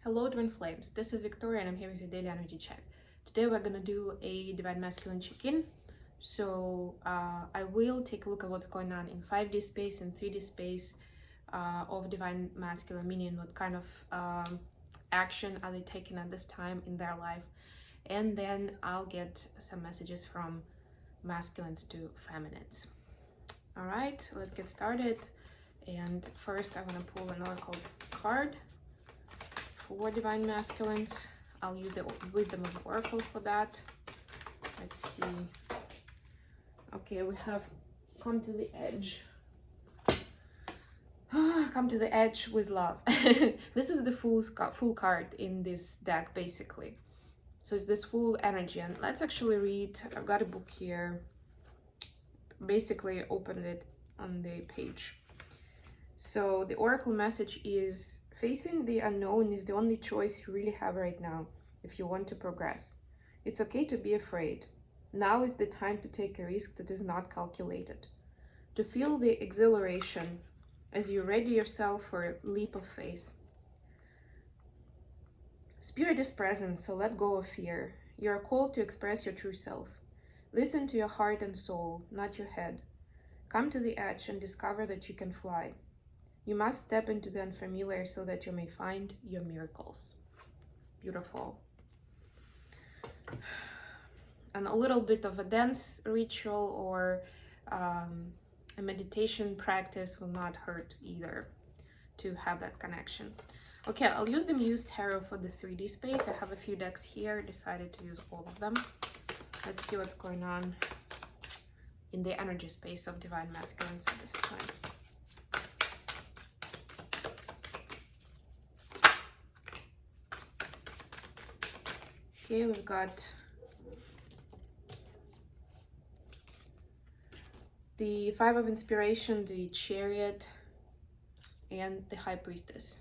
Hello Twin Flames, this is Victoria and I'm here with your daily energy check. Today we're gonna do a Divine Masculine check-in. So I will take a look at what's going on in 5D space and 3D space of Divine Masculine, meaning what kind of action are they taking at this time in their life. And then I'll get some messages from masculines to feminines. All right, let's get started. And first I want to pull an oracle card for Divine Masculines. I'll use the Wisdom of the Oracle for that. Let's see. Okay, we have come to the edge. Come to the edge with love. This is the full card in this deck, basically. So it's this full energy. And let's actually read. I've got a book here. Basically, opened it on the page. So the oracle message is: facing the unknown is the only choice you really have right now if you want to progress. It's okay to be afraid. Now is the time to take a risk that is not calculated. To feel the exhilaration as you ready yourself for a leap of faith. Spirit is present, so let go of fear. You are called to express your true self. Listen to your heart and soul, not your head. Come to the edge and discover that you can fly. You must step into the unfamiliar so that you may find your miracles. Beautiful. And a little bit of a dance ritual or a meditation practice will not hurt either to have that connection. Okay, I'll use the Muse Tarot for the 3D space. I have a few decks here, decided to use all of them. Let's see what's going on in the energy space of Divine Masculines at this time. Okay, we've got the Five of Inspiration, the Chariot, and the High Priestess.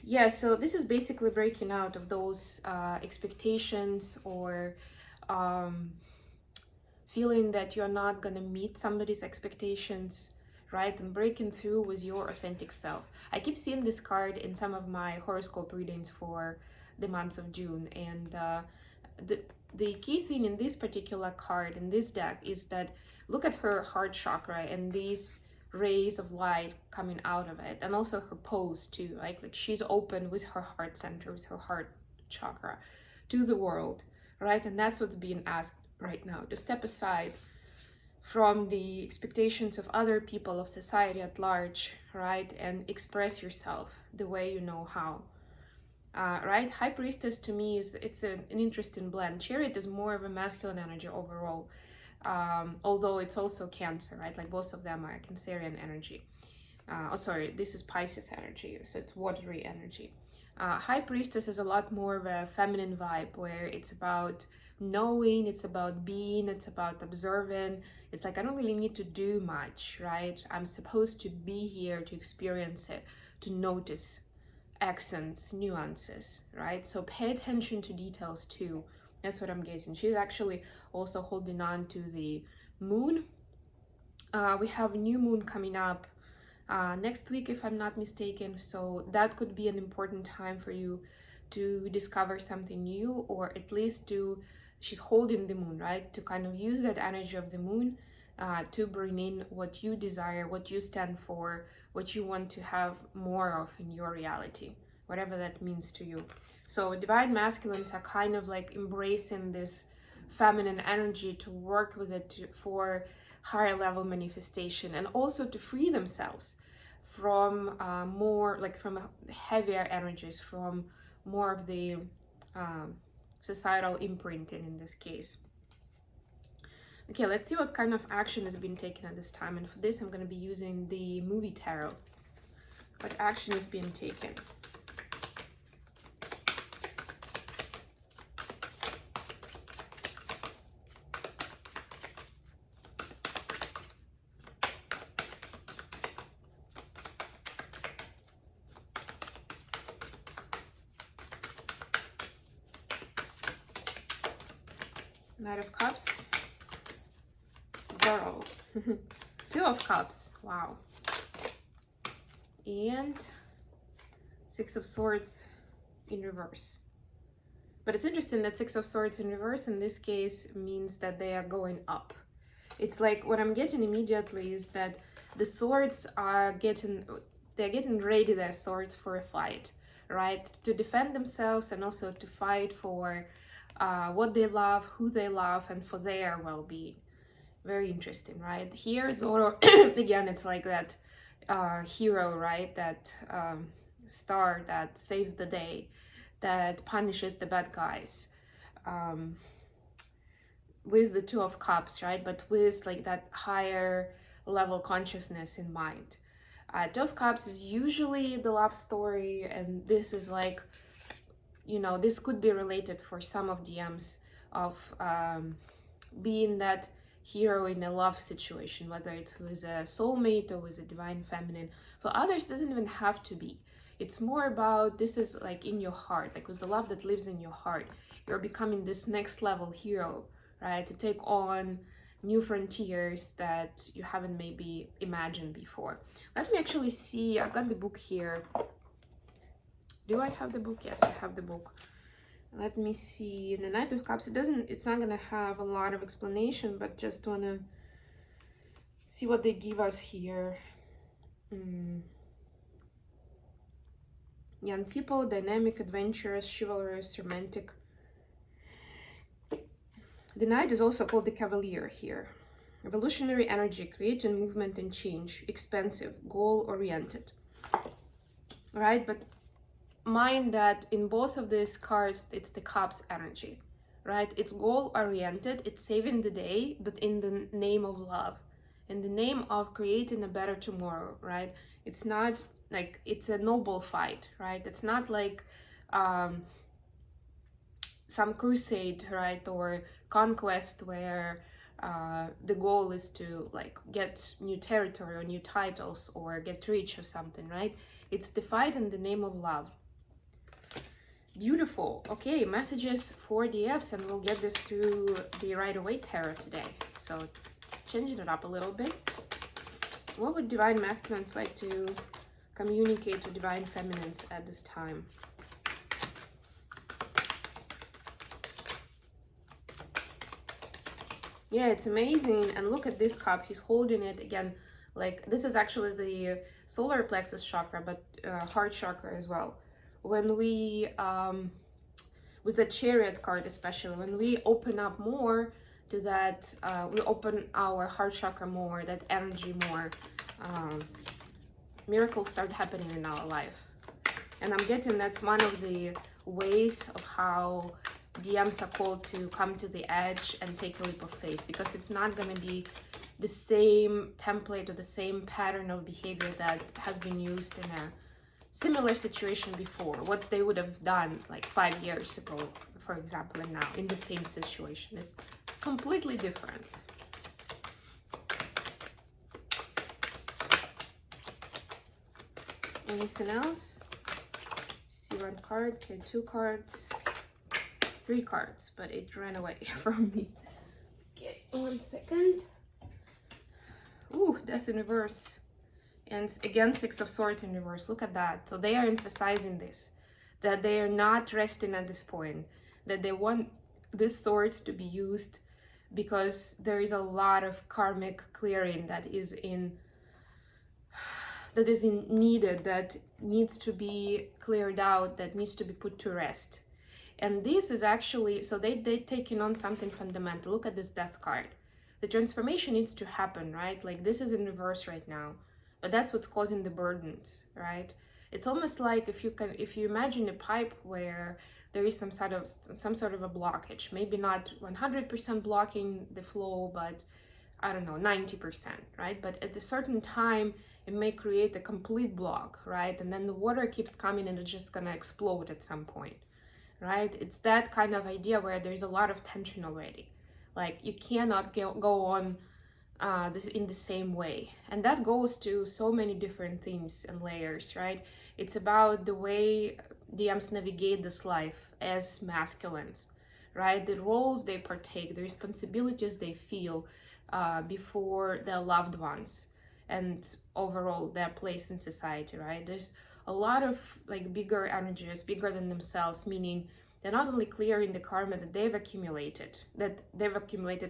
Yeah, so this is basically breaking out of those expectations or feeling that you're not gonna meet somebody's expectations, right? And breaking through with your authentic self. I keep seeing this card in some of my horoscope readings for the month of June. And the key thing in this particular card, in this deck, is that look at her heart chakra and these rays of light coming out of it. And also her pose too, right? Like she's open with her heart center, with her heart chakra to the world, right? And that's what's being asked right now, to step aside from the expectations of other people, of society at large, right? And express yourself the way you know how, right? High Priestess to me it's an interesting blend. Chariot is more of a masculine energy overall, although it's also Cancer, right? Like both of them are Cancerian energy. Oh, sorry, this is Pisces energy, so it's watery energy. High Priestess is a lot more of a feminine vibe, where it's about knowing, it's about being, it's about observing. It's like I don't really need to do much, right? I'm supposed to be here to experience it, to notice accents, nuances, right? So pay attention to details too. That's what I'm getting. She's actually also holding on to the moon. We have a new moon coming up next week, if I'm not mistaken. So that could be an important time for you to discover something new, or at least she's holding the moon, right? To kind of use that energy of the moon to bring in what you desire, what you stand for, what you want to have more of in your reality, whatever that means to you. So Divine Masculines are kind of like embracing this feminine energy to work with it for higher level manifestation, and also to free themselves from more like from heavier energies, from more of the societal imprinting in this case. Okay, let's see what kind of action is being taken at this time. And for this, I'm going to be using the movie tarot. What action is being taken? Knight of Cups. 0. 2 of Cups. Wow. And Six of Swords in reverse. But it's interesting that Six of Swords in reverse in this case means that they are going up. It's like what I'm getting immediately is that the swords are getting ready, their swords, for a fight, right? To defend themselves and also to fight for what they love, who they love, and for their well-being. Very interesting, right? Here it's Zoro, again, it's like that hero, right? That star that saves the day, that punishes the bad guys. With the Two of Cups, right? But with like that higher level consciousness in mind. Two of Cups is usually the love story, and this is like, you know, this could be related for some of DMs of being that hero in a love situation, whether it's with a soulmate or with a divine feminine. For others, it doesn't even have to be. It's more about, this is like in your heart, like with the love that lives in your heart. You're becoming this next level hero, right? To take on new frontiers that you haven't maybe imagined before. Let me actually see, I've got the book here. Do I have the book? Yes, I have the book. Let me see. The Knight of Cups, it's not gonna have a lot of explanation, but just wanna see what they give us here. Young people, dynamic, adventurous, chivalrous, romantic. The Knight is also called the Cavalier here. Revolutionary energy, creating movement and change, expensive, goal-oriented. Right, but mind that in both of these cards, it's the Cups energy, right? It's goal-oriented, it's saving the day, but in the name of love, in the name of creating a better tomorrow, right? It's not like, it's a noble fight, right? It's not like some crusade, right? Or conquest where the goal is to like get new territory or new titles or get rich or something, right? It's the fight in the name of love. Beautiful. Okay, messages for DFs, and we'll get this through the Right Away Tarot today. So changing it up a little bit. What would Divine Masculines like to communicate to Divine Feminines at this time? Yeah, it's amazing. And look at this cup. He's holding it again. Like, this is actually the solar plexus chakra, but heart chakra as well. When we, with the Chariot card especially, when we open up more to that, we open our heart chakra more, that energy more, miracles start happening in our life. And I'm getting that's one of the ways of how DMs are called to come to the edge and take a leap of faith, because it's not going to be the same template or the same pattern of behavior that has been used in a similar situation before. What they would have done like 5 years ago, for example, and now in the same situation is completely different. Anything else? See one card, okay, 2 cards, 3 cards, but it ran away from me. Okay, 1 second. Ooh, Death in reverse. And again, 6 of Swords in reverse. Look at that. So they are emphasizing this, that they are not resting at this point, that they want these swords to be used because there is a lot of karmic clearing that is needed, that needs to be cleared out, that needs to be put to rest. And this is actually, so they're taking on something fundamental. Look at this Death card. The transformation needs to happen, right? Like, this is in reverse right now, but that's what's causing the burdens, right? It's almost like if you imagine a pipe where there is some sort of a blockage, maybe not 100% blocking the flow, but I don't know, 90%, right? But at a certain time, it may create a complete block, right? And then the water keeps coming and it's just gonna explode at some point, right? It's that kind of idea where there's a lot of tension already. Like, you cannot go on this in the same way. And that goes to so many different things and layers, right? It's about the way DMs navigate this life as masculines, right? The roles they partake, the responsibilities they feel before their loved ones. and overall their place in society, right? There's a lot of like bigger energies, bigger than themselves, meaning they're not only clearing the karma that they've accumulated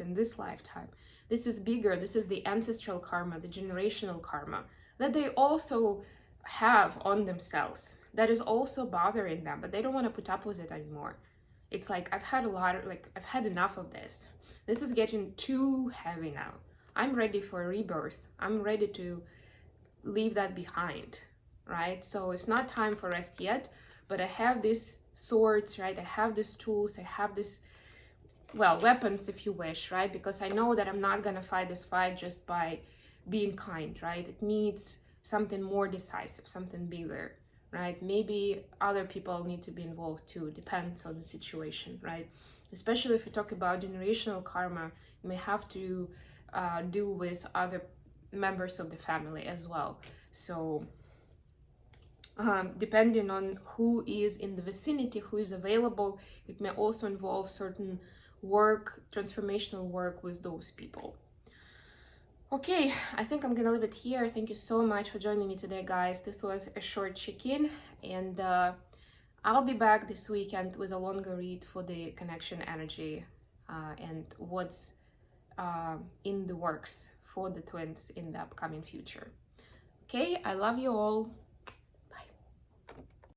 in this lifetime. This is bigger. This is the ancestral karma, the generational karma that they also have on themselves, that is also bothering them, but they don't want to put up with it anymore. It's like, I've had enough of this. This is getting too heavy now. I'm ready for a rebirth. I'm ready to leave that behind, right? So it's not time for rest yet, but I have these swords, right? I have these tools, I have this, well, weapons if you wish, right? Because I know that I'm not gonna fight this fight just by being kind, right? It needs something more decisive, something bigger, right? Maybe other people need to be involved too, depends on the situation, right? Especially if you talk about generational karma, you may have to do with other members of the family as well. So depending on who is in the vicinity, who is available, it may also involve certain work, transformational work with those people. Okay, I think I'm gonna leave it here. Thank you so much for joining me today, guys. This was a short check-in, and I'll be back this weekend with a longer read for the connection energy and what's in the works for the twins in the upcoming future. Okay, I love you all.